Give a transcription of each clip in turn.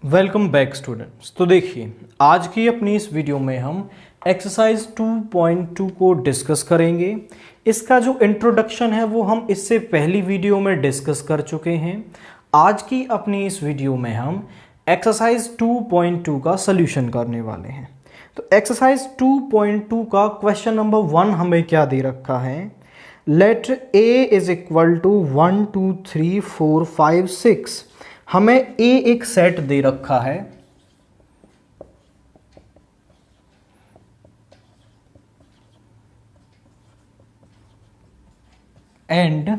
Welcome back students. तो देखिए, आज की अपनी इस वीडियो में हम एक्सरसाइज 2.2 को डिस्कस करेंगे। इसका जो इंट्रोडक्शन है वो हम इससे पहली वीडियो में डिस्कस कर चुके हैं। आज की अपनी इस वीडियो में हम एक्सरसाइज 2.2 का सॉल्यूशन करने वाले हैं। तो एक्सरसाइज 2.2 का क्वेश्चन नंबर 1 हमें क्या दे रखा है। Let a is equal to 1 2 3 4 5 6। हमें a एक सेट दे रखा है एंड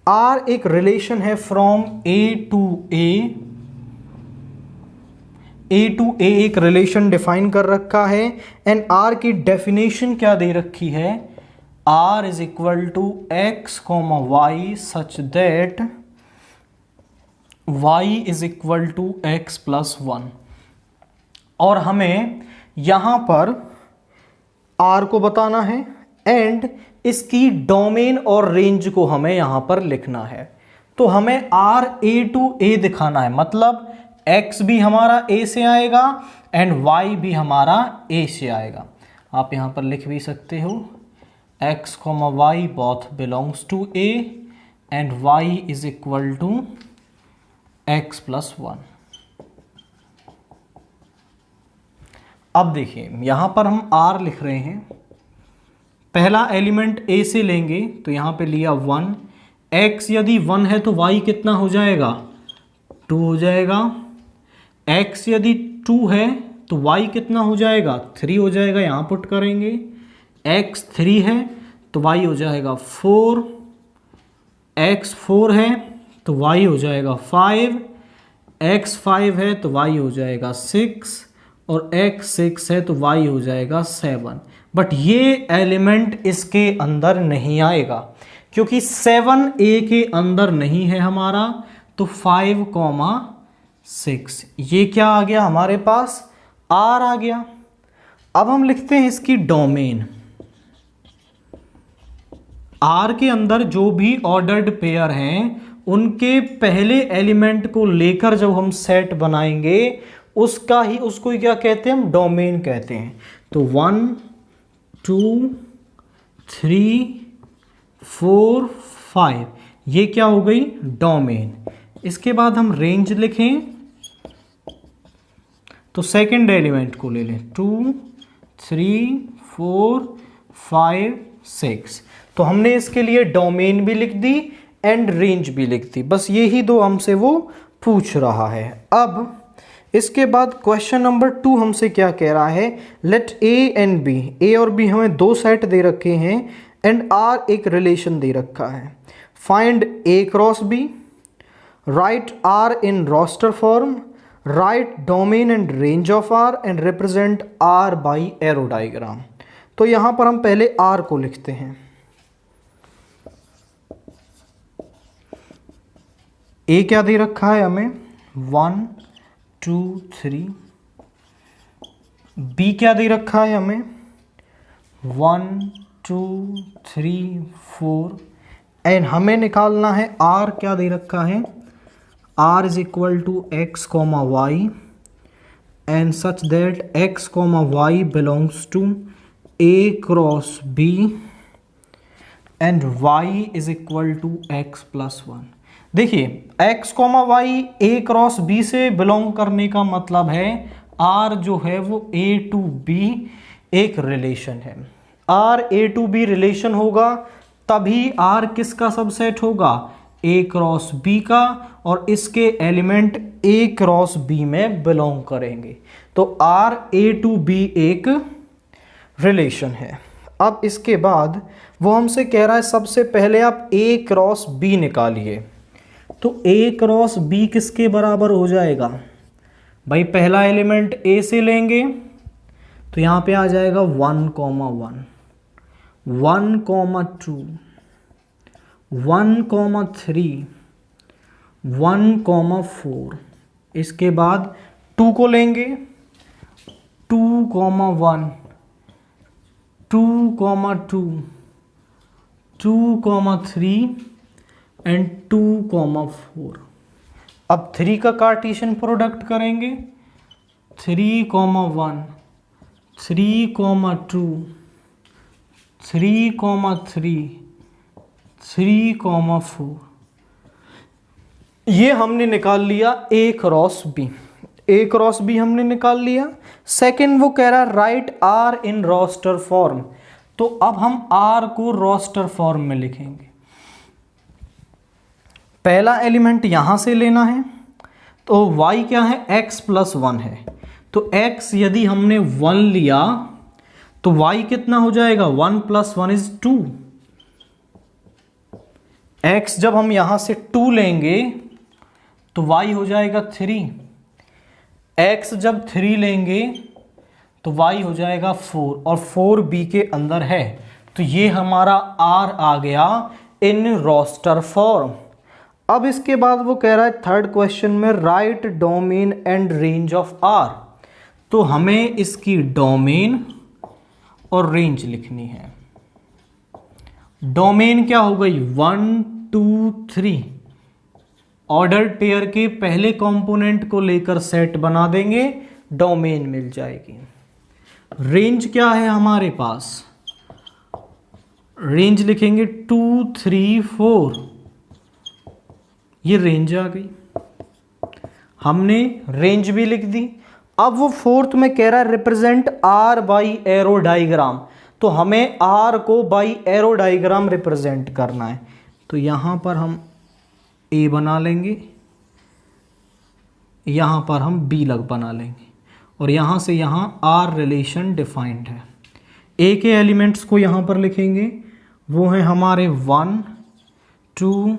r एक रिलेशन है फ्रॉम a टू a एक रिलेशन डिफाइन कर रखा है एंड r की डेफिनेशन क्या दे रखी है। r is equal to x comma Y such that y is equal to x plus 1। और हमें यहां पर r को बताना है एंड इसकी डोमेन और रेंज को हमें यहां पर लिखना है। तो हमें r a टू a दिखाना है, मतलब x भी हमारा a से आएगा एंड y भी हमारा a से आएगा। आप यहां पर लिख भी सकते हो x comma Y both belongs to a and y is equal to x plus 1। अब देखिए, यहां पर हम r लिख रहे हैं। पहला एलिमेंट a से लेंगे तो यहां पे लिया 1। x यदि 1 है तो y कितना हो जाएगा, 2 हो जाएगा। x यदि 2 है तो y कितना हो जाएगा, 3 हो जाएगा। यहां पुट करेंगे। x 3 है तो y हो जाएगा 4। x 4 है तो y हो जाएगा 5। x 5 है तो y हो जाएगा 6 और x 6 है तो y हो जाएगा 7। बट ये एलिमेंट इसके अंदर नहीं आएगा क्योंकि 7 a के अंदर नहीं है हमारा। तो 5 कॉमा 6 ये क्या आ गया हमारे पास, r आ गया। अब हम लिखते हैं इसकी डोमेन। R के अंदर जो भी ऑर्डर्ड पेयर हैं उनके पहले एलिमेंट को लेकर जब हम सेट बनाएंगे उसको क्या कहते हैं, हम डोमेन कहते हैं। तो 1 2 3 4 5 ये क्या हो गई, डोमेन। इसके बाद हम रेंज लिखें तो सेकंड एलिमेंट को ले लें 2 3 4 5 6। तो हमने इसके लिए डोमेन भी लिख दी एंड रेंज भी लिख दी। बस यही दो हमसे वो पूछ रहा है। अब इसके बाद क्वेश्चन नंबर 2 हमसे क्या कह रहा है। Let a and b, a और b हमें दो सेट दे रखे हैं एंड r एक रिलेशन दे रखा है। Find a cross b, write r in roster form, write domain and range of r and represent r by arrow diagram. तो यहां पर हम पहले r को लिखते हैं। ए क्या दे रखा है हमें, 1 2 3। बी क्या दे रखा है हमें, 1 2 3 4 एंड हमें निकालना है आर क्या दे रखा है, R is equal to x comma y and such that x comma y belongs to A cross B and y is equal to x plus 1। देखिए, x comma y A cross B से belong करने का मतलब है r जो है वो a to b एक रिलेशन है। r a to b relation होगा तभी r किसका सबसेट होगा, a क्रॉस b का, और इसके एलिमेंट a क्रॉस b में बिलोंग करेंगे। तो r a टू b एक रिलेशन है। अब इसके बाद वो हमसे कह रहा है सबसे पहले आप a क्रॉस b निकालिए। तो a क्रॉस b किसके बराबर हो जाएगा भाई, पहला एलिमेंट a से लेंगे तो यहाँ पे आ जाएगा 1 कॉमा 1 1 कॉमा 2 1 कॉमा 3 1 कॉमा 4। इसके बाद 2 को लेंगे 2 comma 1 2 comma 2 2 comma 3 and 2 comma 4। अब 3 का कार्टेशियन प्रोडक्ट करेंगे, 3,1, 3,2, 3,3, 3,4। ये हमने निकाल लिया A cross B। A cross B हमने निकाल लिया। सेकंड वो कह रहा है write R in roster form, तो अब हम R को रोस्टर फॉर्म में लिखेंगे। पहला एलिमेंट यहां से लेना है, तो y क्या है, x प्लस 1 है, तो x यदि हमने 1 लिया तो y कितना हो जाएगा, 1 प्लस 1 इज 2। x जब हम यहां से 2 लेंगे तो y हो जाएगा 3, x जब 3 लेंगे तो y हो जाएगा 4, और 4 b के अंदर है, तो ये हमारा r आ गया इन रोस्टर फॉर्म। अब इसके बाद वो कह रहा है थर्ड क्वेश्चन में right domain and range of r, तो हमें इसकी डोमेन और रेंज लिखनी है। डोमेन क्या हो गई, 1 2 3, ऑर्डर पेयर के पहले कंपोनेंट को लेकर सेट बना देंगे, डोमेन मिल जाएगी। रेंज क्या है हमारे पास, रेंज लिखेंगे 2 3 4, ये रेंज आ गई, हमने रेंज भी लिख दी। अब वो फोर्थ में कह रहा है represent R by arrow diagram, तो हमें आर को बाई एरो डायग्राम रिप्रेजेंट करना है, तो यहां पर हम ए बना लेंगे, यहां पर हम बी लग बना लेंगे, और यहां से यहां आर रिलेशन डिफाइंड है। ए के एलिमेंट्स को यहां पर लिखेंगे, वो हैं हमारे 1 2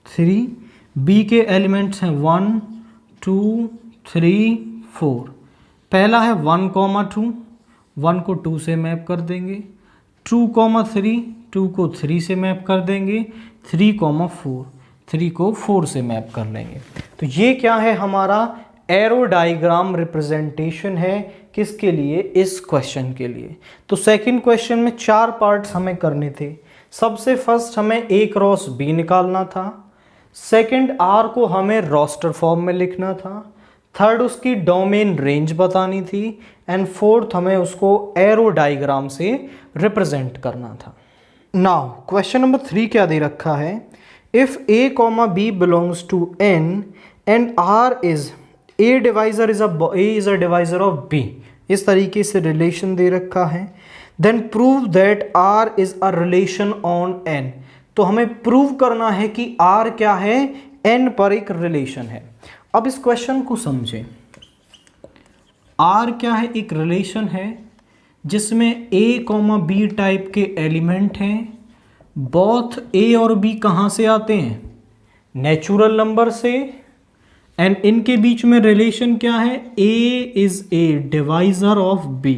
3, बी के एलिमेंट्स हैं 1 2 3 4। पहला है 1,2, 1 को 2 से मैप कर देंगे, 2,3, 2 को 3 से मैप कर देंगे, 3,4, 3 को 4 से मैप कर लेंगे। तो ये क्या है, हमारा एरो डायग्राम रिप्रेजेंटेशन है, किसके लिए, इस क्वेश्चन के लिए। तो सेकंड क्वेश्चन में 4 पार्ट्स हमें करने थे। सबसे फर्स्ट हमें A क्रॉस B निकालना था, सेकंड R को हमें रोस्टर फॉर्म में लिखना था, थर्ड उसकी डोमेन रेंज बतानी थी, एंड फोर्थ हमें उसको एरो डायग्राम से रिप्रेजेंट करना था। नाउ क्वेश्चन नंबर 3 क्या दे रखा है, if A, B belongs to N and R is A divisor is a divisor of B, इस तरीके से रिलेशन दे रखा है, then prove that R is a relation on N, तो हमें प्रूव करना है कि R क्या है, N पर एक रिलेशन है। अब इस क्वेश्चन को समझें, R क्या है, एक रिलेशन है जिसमें A, B टाइप के एलिमेंट हैं, बोथ A और B कहाँ से आते हैं, नेचुरल नंबर से, एंड इनके बीच में रिलेशन क्या है, A is a divisor of B,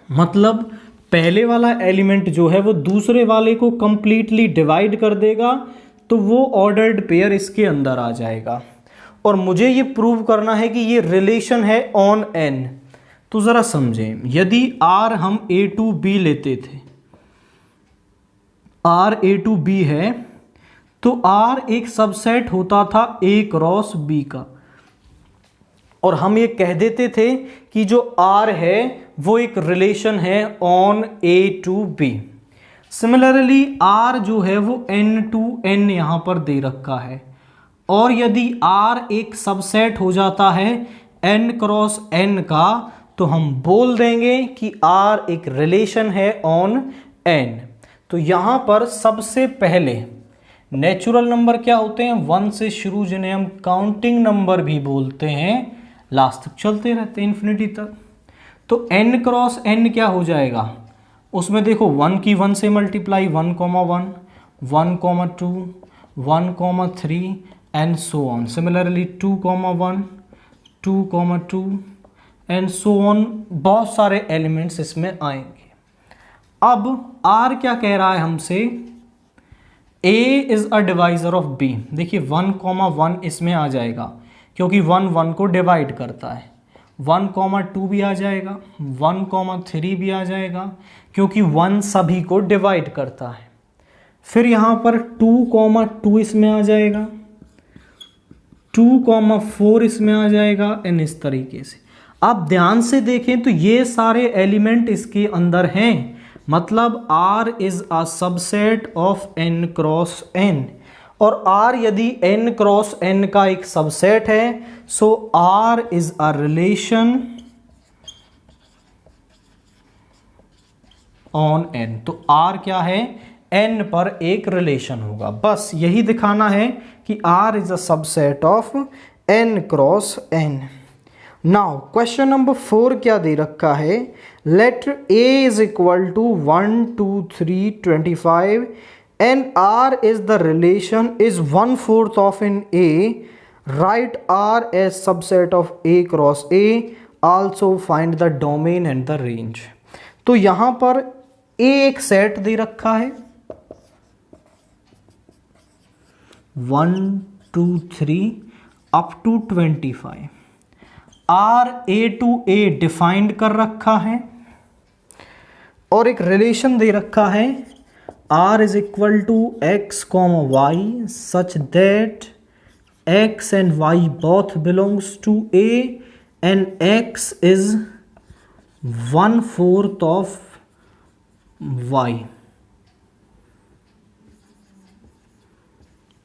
मतलब पहले वाला एलिमेंट जो है वो दूसरे वाले को कंप्लीटली डिवाइड कर देगा, तो वो ऑर्डर्ड पेयर इसके अंदर आ जाएगा। और मुझे ये प्रूव करना है कि ये रिलेशन है ऑन N। तो ज़रा समझें, यदि R हम A to B लेते थे, R A to B है, तो R एक सबसेट होता था A क्रॉस B का, और हम ये कह देते थे कि जो R है वो एक रिलेशन है on A to B। Similarly R जो है वो N to N यहाँ पर दे रखा है, और यदि R एक सबसेट हो जाता है N क्रॉस N का, तो हम बोल देंगे कि R एक रिलेशन है ऑन N। तो यहाँ पर सबसे पहले नेचुरल नंबर क्या होते हैं, 1 से शुरू, जिन्हें हम काउंटिंग नंबर भी बोलते हैं, लास्ट तक चलते रहते हैं इन्फिनिटी तक। तो n क्रॉस n क्या हो जाएगा, उसमें देखो 1 की 1 से multiply, 1,1, 1,2, 1,3 and so on. Similarly 2,1, 2,2 and so on, बहुत सारे एलिमेंट्स इसमें आएंगे। अब R क्या कह रहा है हमसे, A is a divisor of B। देखिए 1,1 इसमें आ जाएगा क्योंकि 1 1 को डिवाइड करता है, 1,2 भी आ जाएगा, 1,3 भी आ जाएगा क्योंकि 1 सभी को डिवाइड करता है। फिर यहाँ पर 2,2 इसमें आ जाएगा, 2,4 इसमें आ जाएगा, एंड इस तरीके से। आप ध्यान से देखें तो ये सारे एलिमेंट इसके अंदर हैं, मतलब R is a subset of n cross n, और R यदि n क्रॉस n का एक सबसेट है, सो R is a relation on n। तो R क्या है, n पर एक रिलेशन होगा। बस यही दिखाना है कि R is a subset of n cross n। Now question number 4 क्या दे रखा है, letter A is equal to 1 2 3 25 and R is the relation is 1/4 of in A, write R as subset of A cross A, also find the domain and the range. तो यहां पर A एक set दे रखा है 1 2 3 up to 25, R A to A defined कर रखा है, और एक रिलेशन दे रखा है R is equal to x, y such that x and y both belongs to A and x is 1/4 of y।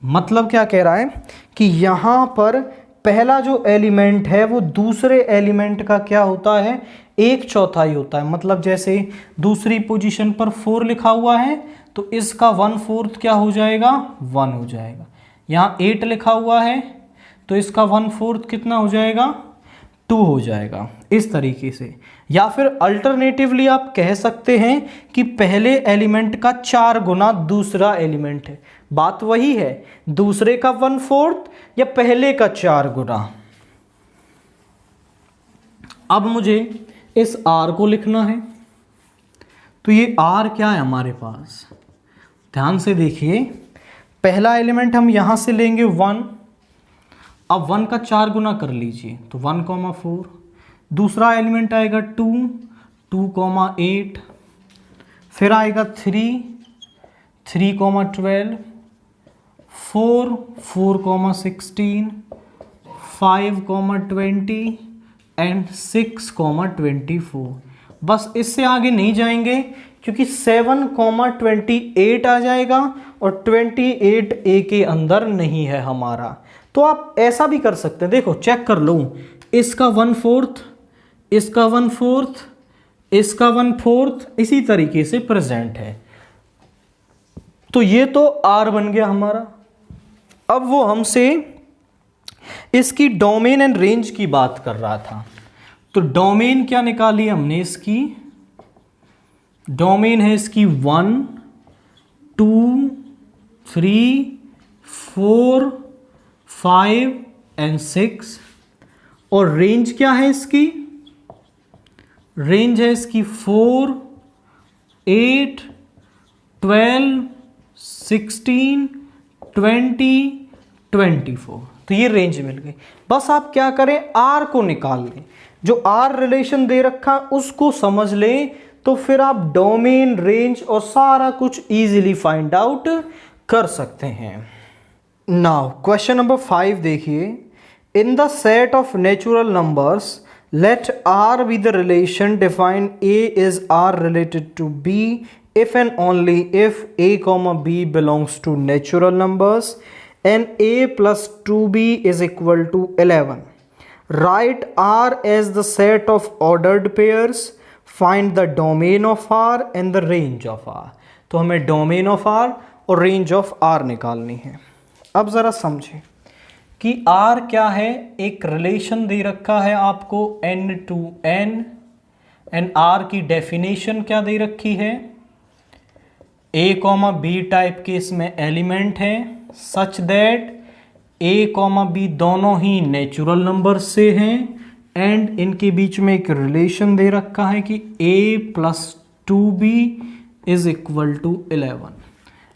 मतलब क्या कह रहा है कि यहां पर पहला जो एलिमेंट है वो दूसरे एलिमेंट का क्या होता है, 1/4 होता है। मतलब जैसे दूसरी पोजीशन पर 4 लिखा हुआ है तो इसका 1/4 क्या हो जाएगा, 1 हो जाएगा। यहाँ 8 लिखा हुआ है तो इसका 1/4 कितना हो जाएगा, 2 हो जाएगा, इस तरीके से। या फिर अल्टरनेटिवली आप कह सकते हैं कि पहले एलिमेंट का 4 गुना दूसरा एलिमेंट है। बात वही है, दूसरे का 1/4 या पहले का 4 गुना। अब मुझे इस R को लिखना है, तो ये R क्या है हमारे पास, ध्यान से देखिए। पहला एलिमेंट हम यहां से लेंगे 1, अब 1 का 4 गुना कर लीजिए तो 1,4। दूसरा एलिमेंट आएगा 2, 2,8, फिर आएगा 3, 3,12, 4, 4,16, 5,20 एंड 6,24। बस इससे आगे नहीं जाएंगे क्योंकि 7,28 आ जाएगा और 28 A के अंदर नहीं है हमारा। तो आप ऐसा भी कर सकते हैं, देखो चेक कर लो, इसका 1/4, इसका 1/4, इसका 1/4 इसी तरीके से प्रेजेंट है। तो ये तो R बन गया हमारा। अब वो हमसे इसकी डोमेन एंड रेंज की बात कर रहा था, तो डोमेन क्या निकाली हमने, इसकी डोमेन है इसकी 1 2 3 4 5 एंड 6, और रेंज क्या है इसकी, रेंज है इसकी 4 8 12 16 20 24। तो ये रेंज मिल गई। बस आप क्या करें, R को निकाल लें, जो R रिलेशन दे रखा उसको समझ लें, तो फिर आप डोमेन, रेंज और सारा कुछ इजीली फाइंड आउट कर सकते हैं। नाउ क्वेश्चन नंबर 5 देखिए, in the set of natural numbers let R be the relation define A is R related to B if and only if A comma B belongs to natural numbers and A plus 2B is equal to 11. Write R as the set of ordered pairs. Find the domain of R and the range of R. तो हमें domain of R और range of R निकालनी है। अब ज़रा समझें कि R क्या है, एक रिलेशन दे रखा है आपको n to n, and R की डेफिनेशन क्या दे रखी है, A, B टाइप के इसमें एलिमेंट हैं सच दैट A, B दोनों ही नेचुरल नंबर से हैं, एंड इनके बीच में एक रिलेशन दे रखा है कि A plus 2B is equal to 11।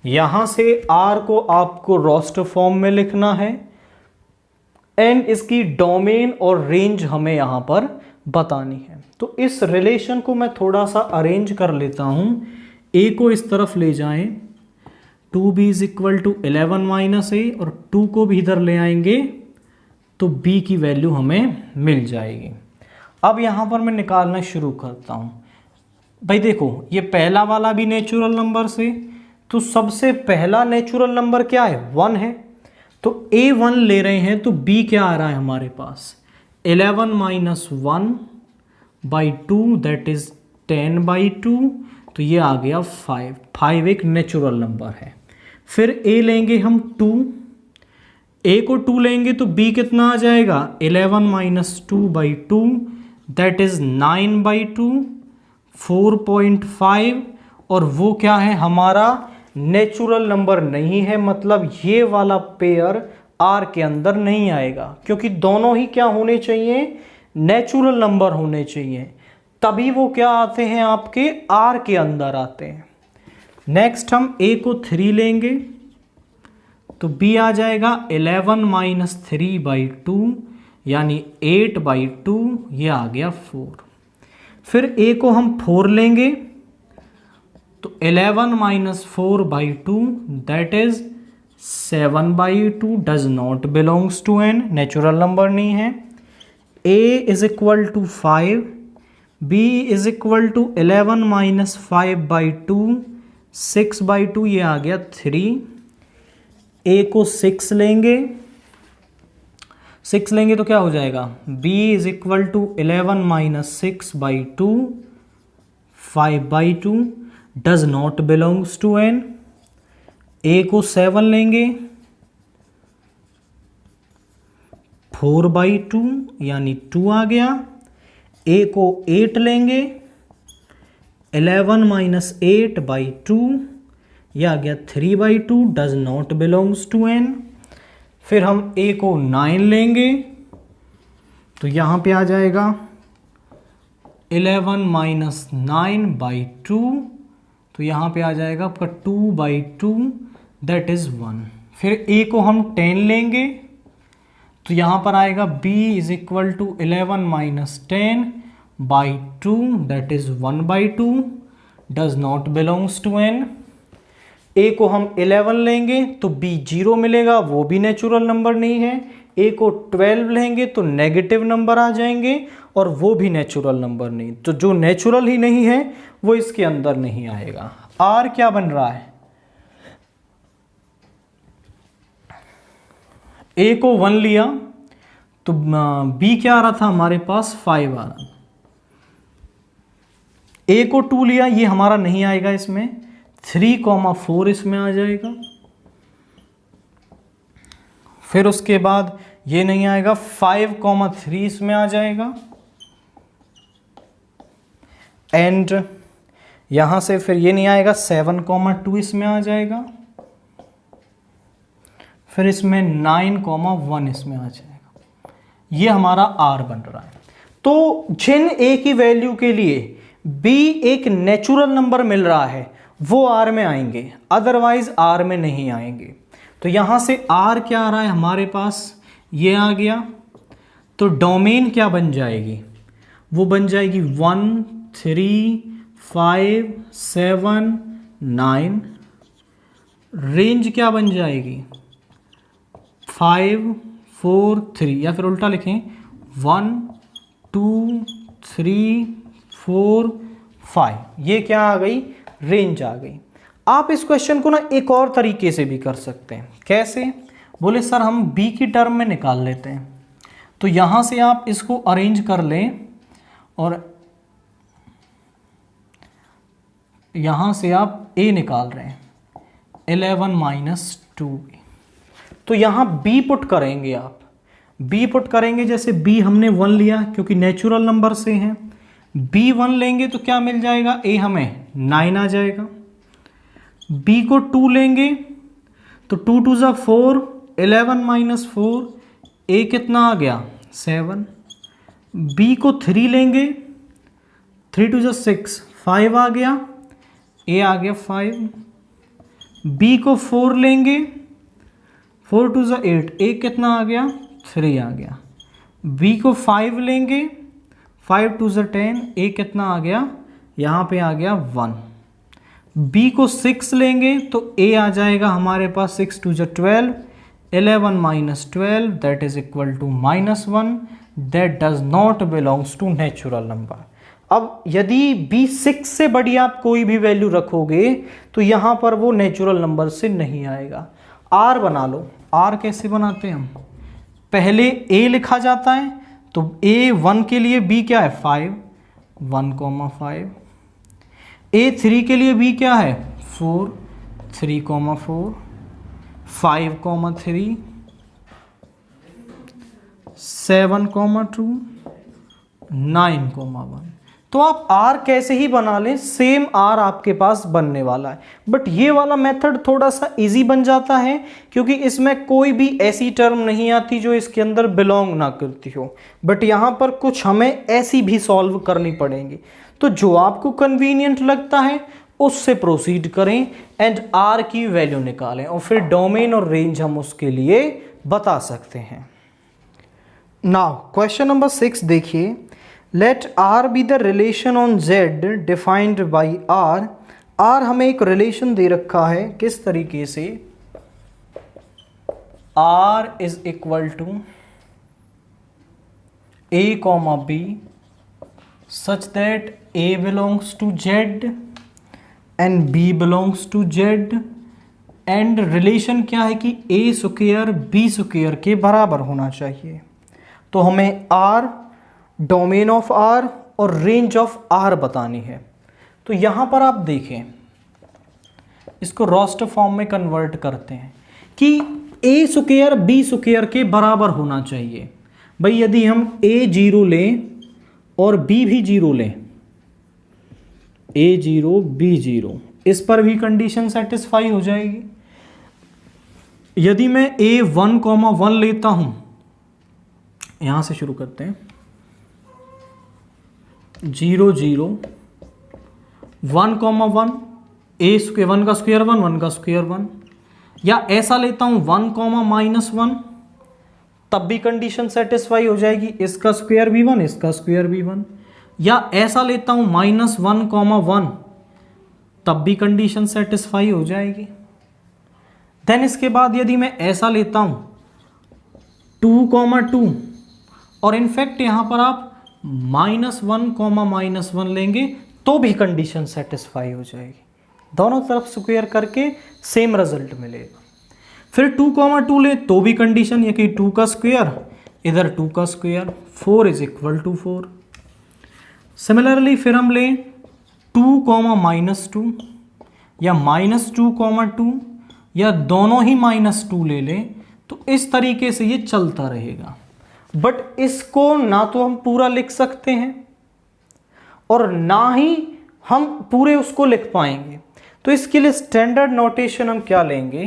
यहां से R को आपको रोस्टर फॉर्म में लिखना है, एंड इसकी डोमेन और रेंज हमें यहां पर बतानी है। तो इस रिलेशन को मैं थोड़ा सा अरेंज कर लेता हूं। A को इस तरफ ले जाएं 2b is equal to 11 minus A, और 2 को भी इधर ले आएंगे तो b की वैल्यू हमें मिल जाएगी। अब यहाँ पर मैं निकालना शुरू करता हूँ। भाई देखो, ये पहला वाला भी नेचुरल नंबर से, तो सबसे पहला नेचुरल नंबर क्या है? 1 है। तो a1 ले रहे हैं तो b क्या आ रहा है हमारे पास? 11 minus 1 by 2 that is 10 by 2, तो ये आ गया 5। 5 एक नेचुरल नंबर है। फिर a लेंगे हम 2, a को 2 लेंगे तो b कितना आ जाएगा? 11 minus 2 by 2 that is 9 by 2, 4.5, और वो क्या है हमारा? नेचुरल नंबर नहीं है, मतलब ये वाला पेयर R के अंदर नहीं आएगा, क्योंकि दोनों ही क्या होने चाहिए? नेचुरल नंबर होने चाहिए, तभी वो क्या आते हैं? आपके R के अंदर आते हैं। नेक्स्ट हम A को 3 लेंगे तो B आ जाएगा 11 माइनस 3 बाई 2 यानी 8 बाई 2, ये आ गया 4। फिर A को हम 4 लेंगे तो 11 minus 4 by 2 that is 7 by 2, does not belongs to n, natural number नहीं है। A is equal to 5, B is equal to 11 minus 5 by 2, 6 by 2, ये आ गया 3। A को 6 लेंगे, 6 लेंगे तो क्या हो जाएगा? B is equal to 11 minus 6 by 2, 5 by 2, does not belongs to n। A को 7 लेंगे, 4 बाई 2 यानी 2 आ गया। A को 8 लेंगे, 11 माइनस 8 बाई 2, यह आ गया 3 by 2, does not belongs to n। फिर हम A को 9 लेंगे तो यहाँ पे आ जाएगा 11 माइनस 9 बाई 2, तो यहाँ पे आ जाएगा आपका 2 बाई 2 दैट इज 1। फिर A को हम 10 लेंगे तो यहाँ पर आएगा B is equal to 11 minus 10 by 2 that is 1 by 2, does not belongs to n। A को हम 11 लेंगे तो B 0 मिलेगा, वो भी नेचुरल नंबर नहीं है। A को 12 लेंगे तो नेगेटिव नंबर आ जाएंगे, और वो भी नेचुरल नंबर नहीं। तो जो नेचुरल ही नहीं है वो इसके अंदर नहीं आएगा। R क्या बन रहा है? A को 1 लिया तो B क्या आ रहा था हमारे पास? 5 आ रहा। A को 2 लिया, ये हमारा नहीं आएगा इसमें। 3,4 इसमें आ जाएगा। फिर उसके बाद ये नहीं आएगा, 5,3 इसमें आ जाएगा। एंड यहां से फिर ये नहीं आएगा, 7,2 इसमें आ जाएगा। फिर इसमें 9,1 इसमें आ जाएगा। ये हमारा R बन रहा है। तो जिन A की वैल्यू के लिए B एक नेचुरल नंबर मिल रहा है वो R में आएंगे, अदरवाइज R में नहीं आएंगे। तो यहां से R क्या आ रहा है हमारे पास? ये आ गया। तो डोमेन क्या बन जाएगी? वो बन जाएगी 1, 3, 5, 7, 9। रेंज क्या बन जाएगी? 5, 4, 3, या फिर उल्टा लिखें 1, 2, 3, 4, 5। ये क्या आ गई? रेंज आ गई। आप इस क्वेश्चन को ना एक और तरीके से भी कर सकते हैं। कैसे? बोले सर हम B की टर्म में निकाल लेते हैं। तो यहां से आप इसको अरेंज कर लें और यहां से आप A निकाल रहे हैं 11 माइनस 2B। तो यहां B पुट करेंगे आप। B पुट करेंगे, जैसे B हमने 1 लिया क्योंकि नेचुरल नंबर से हैं। B 1 लेंगे तो क्या मिल जाएगा? A हमें 9 आ जाएगा। B को 2 लेंगे तो 2 2 ज़ा 4, 11 माइनस 4, A कितना आ गया? 7। B को 3 लेंगे, 3 2 ज़ा 6, 5 आ गया, A आ गया 5। B को 4 लेंगे, 4 2 ज़ा 8, A कितना आ गया? 3 आ गया। B को 5 लेंगे, 5 2 ज़ा 10, A कितना आ गया? यहाँ पे आ गया 1। b को 6 लेंगे तो a आ जाएगा हमारे पास 6 2 जा 12, 11 minus 12 that is equal to -1, that does not belongs to natural number. अब यदि b 6 से बड़ी आप कोई भी वैल्यू रखोगे तो यहाँ पर वो नेचुरल नंबर से नहीं आएगा। r बना लो। r कैसे बनाते हैं हम, पहले a लिखा जाता है तो a 1 के लिए b क्या है 5, 1,5, a 3 के लिए b क्या है 4, 3,4, 5,3, 7,2, 9,1। तो आप r कैसे ही बना लें सेम r आपके पास बनने वाला है। बट ये वाला मेथड थोड़ा सा इजी बन जाता है क्योंकि इसमें कोई भी ऐसी टर्म नहीं आती जो इसके अंदर बिलोंग ना करती हो। बट यहाँ पर कुछ हमें ऐसी भी सॉल्व करनी पड़ेंगी। तो जो आपको कन्वीनियंट लगता है उससे प्रोसीड करें एंड r की वैल्यू निकालें और फिर डोमेन और रेंज हम उसके लिए बता सकते हैं। नाउ क्वेश्चन नंबर 6 देखिए। Let r be the relation on z defined by r। r हमें एक रिलेशन दे रखा है किस तरीके से, r is equal to a comma b such that a belongs to z and b belongs to z and relation क्या है कि a स्क्वायर b स्क्वायर के बराबर होना चाहिए। तो हमें r, डोमेन ऑफ r और रेंज ऑफ r बतानी है। तो यहाँ पर आप देखें, इसको रोस्टर फॉर्म में कन्वर्ट करते हैं कि a स्क्वायर b स्क्वायर के बराबर होना चाहिए। भाई यदि हम a 0 लें और b भी 0 लें, a 0 b 0, इस पर भी कंडीशन सेटिस्फाई हो जाएगी। यदि मैं a 1,1 लेता हूं, यहां से शुरू करते हैं, 0 0 1,1, a स्क्वायर 1 का स्क्वायर 1, 1 का स्क्वायर 1, या ऐसा लेता हूं 1,-1, तब भी कंडीशन सेटिस्फाई हो जाएगी, इसका स्क्वायर भी 1 इसका स्क्वायर भी 1। या ऐसा लेता हूं -1,1, तब भी कंडीशन सेटिस्फाई हो जाएगी। देन इसके बाद यदि मैं ऐसा लेता हूं 2,2, और इनफैक्ट यहां पर आप -1,-1 लेंगे तो भी कंडीशन सेटिस्फाई हो जाएगी। दोनों तरफ स्क्वायर करके सेम रिजल्ट मिलेगा। फिर 2,2 ले तो भी कंडीशन ये कि 2 का स्क्वायर इधर 2 का square, 4 is equal to 4। Similarly फिर हम लें 2,-2 या -2,2 या दोनों ही -2 ले लें, तो इस तरीके से ये चलता रहेगा। बट इसको ना तो हम पूरा लिख सकते हैं और ना ही हम पूरे उसको लिख पाएंगे। तो इसके लिए स्टैंडर्ड नोटेशन हम क्या लेंगे,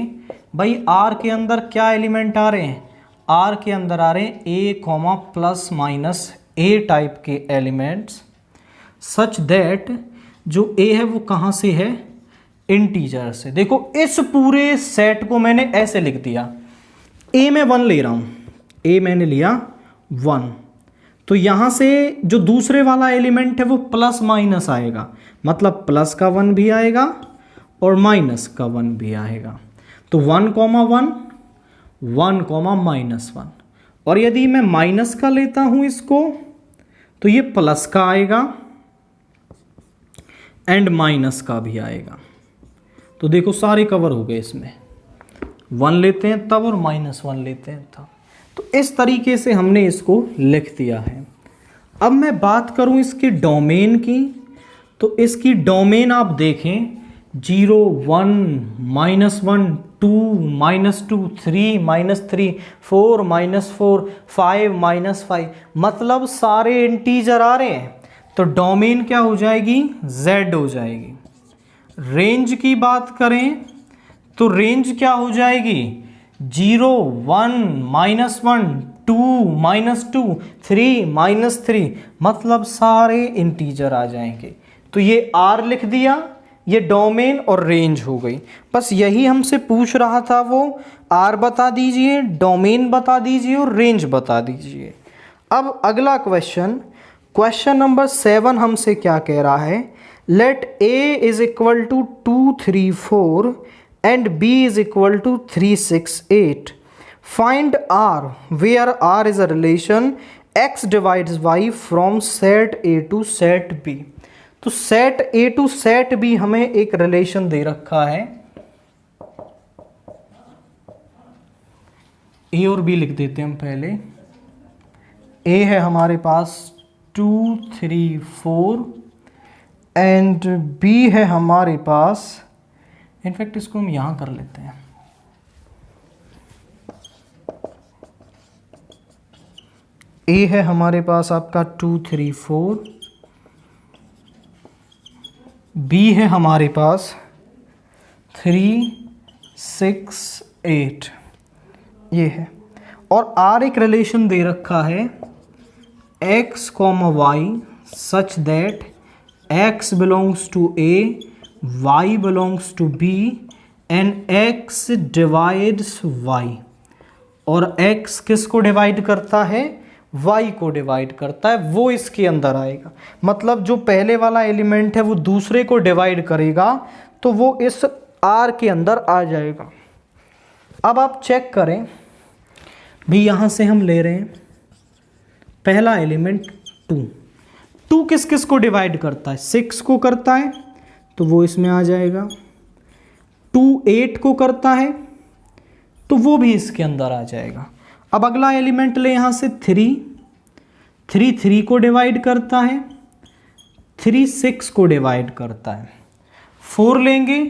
भाई r के अंदर क्या एलिमेंट आ रहे हैं, r के अंदर आ रहे हैं a, plus minus a type के एलिमेंट्स, सच दैट जो a है वो कहाँ से है, इंटीजर से। देखो इस पूरे सेट को मैंने ऐसे लिख दिया, a में 1 ले रहा हूँ, a मैंने लिया 1, तो यहाँ से जो दूसरे वाला एलिमेंट है वो प्लस माइनस आएगा, मतलब प्लस का 1 भी आएगा और माइनस का 1 भी आएगा। तो 1,1, 1,-1, और यदि मैं माइनस का लेता हूँ इसको तो ये प्लस का आएगा एंड माइनस का भी आएगा। तो देखो सारे कवर हो गए, इसमें 1 लेते हैं तब और -1 लेते हैं तब। तो इस तरीके से हमने इसको लिख दिया है। अब मैं बात करूं इसके डोमेन की, तो इसकी डोमेन आप देखें 0 1 -1 2 -2 3 -3 4 -4 5 -5, मतलब सारे इंटीजर आ रहे हैं। तो डोमेन क्या हो जाएगी, z हो जाएगी। रेंज की बात करें तो रेंज क्या हो जाएगी, 0 1 -1 2 -2 3 -3, मतलब सारे इंटीजर आ जाएंगे। तो ये r लिख दिया, ये डोमेन और रेंज हो गई। बस यही हमसे पूछ रहा था वो, r बता दीजिए, डोमेन बता दीजिए और रेंज बता दीजिए। अब अगला क्वेश्चन नंबर 7 हमसे क्या कह रहा है, let A is equal to 2 3 4 and B is equal to 3 6 8. Find R where R is a relation x divides y from set A to set B. तो set A to set B हमें एक relation दे रखा है, A और B लिख देते हैं हम पहले। A है हमारे पास 2 3 4 एंड B है हमारे पास, इनफैक्ट इसको हम यहां कर लेते हैं, A है हमारे पास आपका 2 3 4, B है हमारे पास 3 6 8, ये है। और R एक रिलेशन दे रखा है x, y such that x belongs to A, y belongs to B and x divides y। और x किसको डिवाइड करता है? y को डिवाइड करता है, वो इसके अंदर आएगा। मतलब जो पहले वाला एलिमेंट है वो दूसरे को डिवाइड करेगा तो वो इस R के अंदर आ जाएगा। अब आप चेक करें भी, यहाँ से हम ले रहे हैं पहला एलिमेंट 2 किस किस को डिवाइड करता है? 6 को करता है तो वो इसमें आ जाएगा। 2 8 को करता है तो वो भी इसके अंदर आ जाएगा। अब अगला एलिमेंट ले यहाँ से 3 को डिवाइड करता है, 3 6 को डिवाइड करता है। 4 लेंगे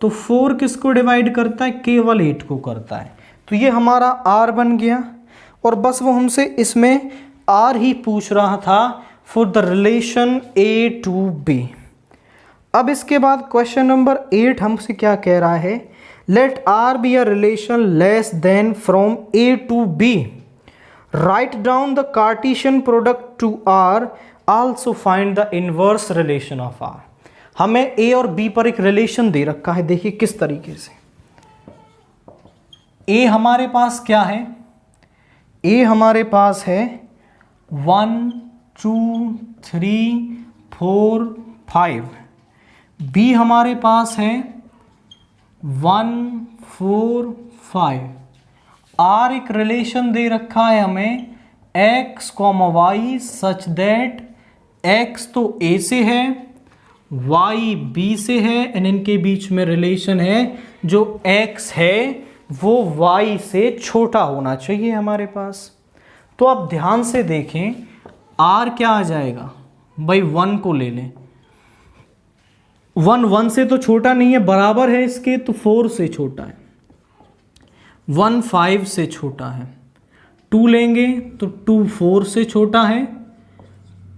तो 4 किसको डिवाइड करता है? केवल 8 को करता है। तो ये हमारा R बन गया। और बस वो हमसे इसमें R ही पूछ रहा था for the relation A to B। अब इसके बाद क्वेश्चन नंबर 8 हमसे क्या कह रहा है? Let R be a relation less than from A to B। Write down the Cartesian product to R, also find the inverse relation of R। हमें A और B पर एक रिलेशन दे रखा है, देखिए किस तरीके से। A हमारे पास क्या है? A हमारे पास है 1 2 3 4 5। B हमारे पास है 1 4 5। R एक रिलेशन दे रखा है हमें x, y such that x तो A से है, y B से है एंड इनके बीच में रिलेशन है जो x है वो y से छोटा होना चाहिए हमारे पास। तो आप ध्यान से देखें, R क्या आ जाएगा भाई? 1 को ले लें, 1 से तो छोटा नहीं है, बराबर है इसके, तो 4 से छोटा है। 1 5 से छोटा है। 2 लेंगे तो 2 4 से छोटा है,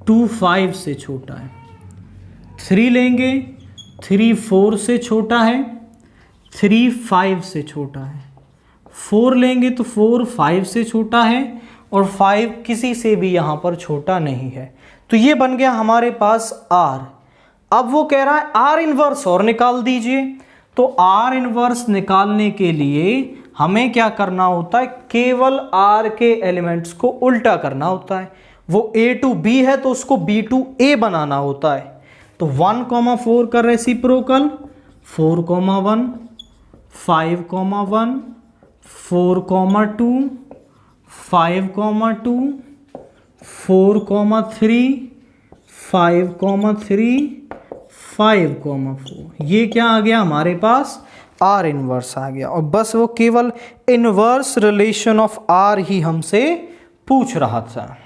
2 5 से छोटा है। 3 लेंगे 3 4 से छोटा है, 3 5 से छोटा है। 4 लेंगे तो 4 5 से छोटा है और 5 किसी से भी यहाँ पर छोटा नहीं है। तो ये बन गया हमारे पास R। अब वो कह रहा है R इनवर्स और निकाल दीजिए। तो R इनवर्स निकालने के लिए हमें क्या करना होता है? केवल R के एलिमेंट्स को उल्टा करना होता है। वो A to B है तो उसको B to A बनाना होता है। तो 1, 4 का रेसिप्रोकल 4, 1 5, 1 4, 2 5, 2 4, 3 5, 3 5, 4। ये क्या आ गया हमारे पास? R इनवर्स आ गया। और बस वो केवल इनवर्स रिलेशन ऑफ R ही हमसे पूछ रहा था।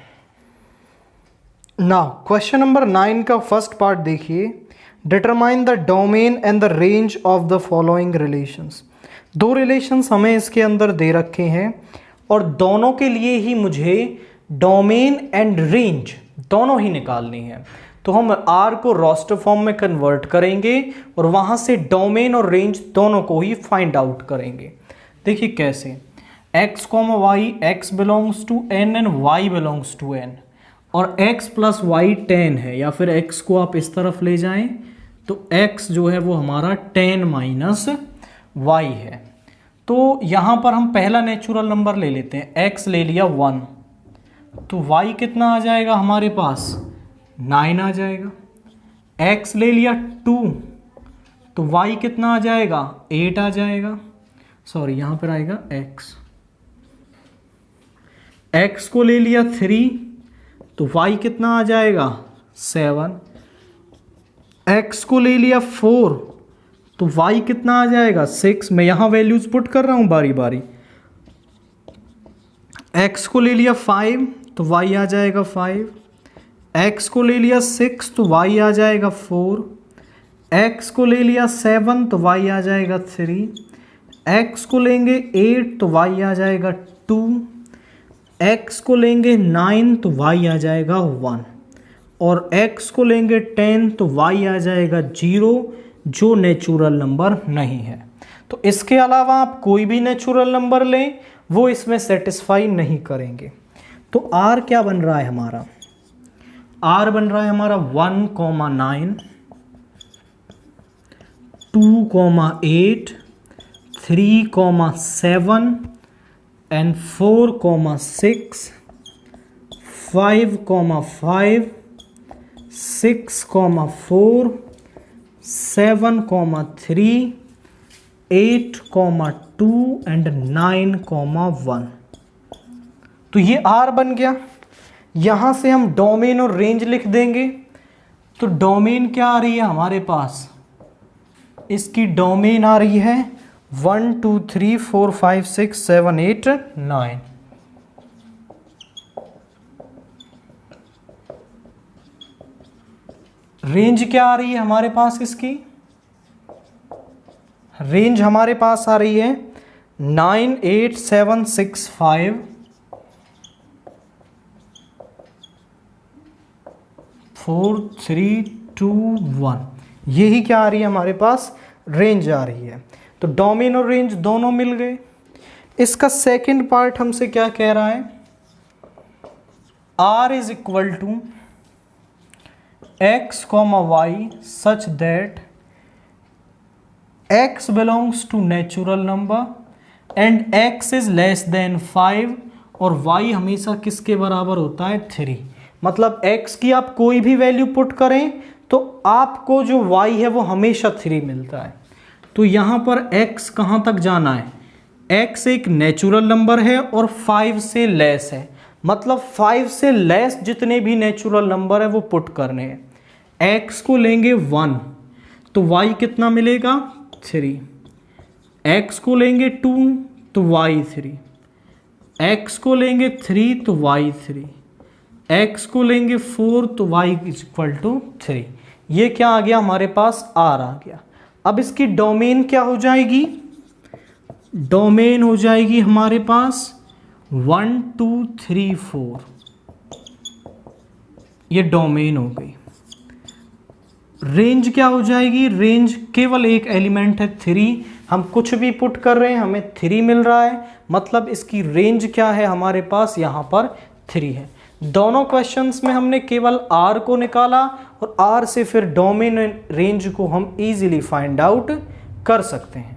नाउ क्वेश्चन नंबर 9 का फर्स्ट पार्ट देखिए। Determine the domain and the range of the following relations. 2 relations हमें इसके अंदर दे रखे हैं और दोनों के लिए ही मुझे डोमेन एंड रेंज दोनों ही निकालनी है। तो हम R को रोस्टर फॉर्म में कन्वर्ट करेंगे और वहाँ से डोमेन और रेंज दोनों को ही फाइंड आउट करेंगे। देखिए कैसे, x, y x belongs to n and y belongs to n और x प्लस y 10 है, या फिर x को आप इस तरफ ले जाएं तो x जो है वो हमारा 10 माइनस y है। तो यहाँ पर हम पहला नेचुरल नंबर ले लेते हैं, x ले लिया 1, तो y कितना आ जाएगा हमारे पास? 9 आ जाएगा। x ले लिया 2 तो y कितना आ जाएगा 8 आ जाएगा, सॉरी यहां पर आएगा x को ले लिया 3 तो y कितना आ जाएगा 7, x को ले लिया 4 तो y कितना आ जाएगा 6। मैं यहां वैल्यूज पुट कर रहा हूं बारी बारी। x को ले लिया 5 तो y आ जाएगा 5, x को ले लिया 6 तो y आ जाएगा 4, x को ले लिया 7 तो y आ जाएगा 3, x को लेंगे 8 तो y आ जाएगा 2, x को लेंगे 9 तो y आ जाएगा 1 और x को लेंगे 10 तो y आ जाएगा 0, जो नेचुरल नंबर नहीं है। तो इसके अलावा आप कोई भी नेचुरल नंबर लें वो इसमें सेटिस्फाई नहीं करेंगे। तो r क्या बन रहा है हमारा, r बन रहा है हमारा 1,9, 2,8, 3,7 and 4,6, 5,5, 6,4, 7,3, 8,2 and 9,1। तो ये R बन गया। यहां से हम डोमेन और रेंज लिख देंगे। तो डोमेन क्या आ रही है हमारे पास, इसकी डोमेन आ रही है 1 2 3 4 5 6 7 8 9। रेंज क्या आ रही है हमारे पास, इसकी रेंज हमारे पास आ रही है 9 8 7 6 5 4 3 2 1। यही क्या आ रही है हमारे पास, रेंज आ रही है। तो डोमेन और रेंज दोनों मिल गए। इसका सेकंड पार्ट हमसे क्या कह रहा है, R is equal to x, y such that x belongs to natural number and x is less than 5 और y हमेशा किसके बराबर होता है 3। मतलब x की आप कोई भी वैल्यू पुट करें तो आपको जो y है वो हमेशा 3 मिलता है। तो यहाँ पर x कहाँ तक जाना है, x एक नेचुरल नंबर है और 5 से लेस है, मतलब 5 से लेस जितने भी नेचुरल नंबर है वो पुट करने हैं। x को लेंगे 1 तो y कितना मिलेगा 3, x को लेंगे 2 तो y 3, x को लेंगे 3 तो y 3, x को लेंगे 4 तो y इक्वल टू 3। ये क्या आ गया हमारे पास, r आ गया। अब इसकी डोमेन क्या हो जाएगी, डोमेन हो जाएगी हमारे पास 1 2 3 4। ये डोमेन हो गई। रेंज क्या हो जाएगी, रेंज केवल एक एलिमेंट है 3, हम कुछ भी पुट कर रहे हैं हमें 3 मिल रहा है, मतलब इसकी रेंज क्या है हमारे पास यहाँ पर 3 है। दोनों क्वेश्चंस में हमने केवल R को निकाला और R से फिर डोमेन रेंज को हम इजीली फाइंड आउट कर सकते हैं।